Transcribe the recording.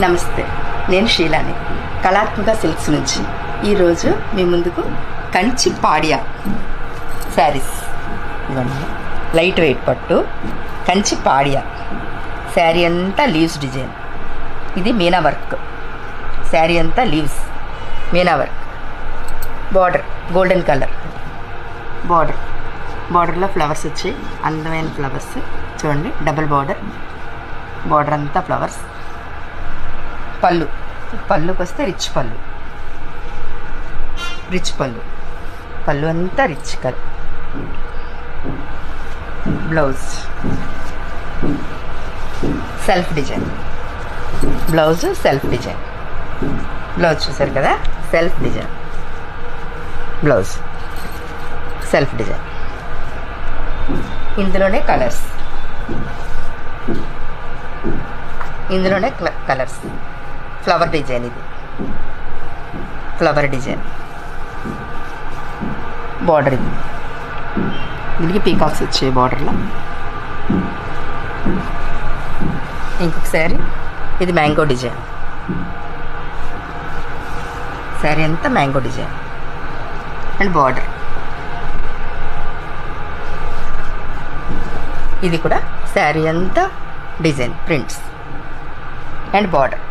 నమస్తే, నేను షీలాని కళాత్మక సిల్క్స్ నుంచి ఈరోజు మీ ముందుకు కంచి పాడియా శారీస్ ఇవ్వండి. లైట్ వెయిట్ పట్టు కంచి పాడియా శారీ అంతా లీవ్స్ డిజైన్. ఇది మీనా వర్క్. శారీ అంతా leaves Meena work. Border golden colour బార్డర్లో ఫ్లవర్స్ వచ్చాయి, అందమైన ఫ్లవర్స్ చూడండి. డబుల్ బార్డర్ అంతా ఫ్లవర్స్. పళ్ళుకి వస్తే రిచ్ పళ్ళు అంతా rich colour. Blouse self design. Blouse చూసారు కదా, self design. Blouse self design. ఇందులోనే కలర్స్ ఫ్లవర్ డిజైన్. ఇది ఫ్లవర్ డిజైన్. బార్డర్ దీనికి పీకాక్స్ వచ్చాయి బార్డర్లో. ఇంకొక శారీ, ఇది మ్యాంగో డిజైన్. శారీ అంతా మ్యాంగో డిజైన్ అండ్ బార్డర్. ఇది కూడా శారీ అంతా డిజైన్ ప్రింట్స్ అండ్ బార్డర్.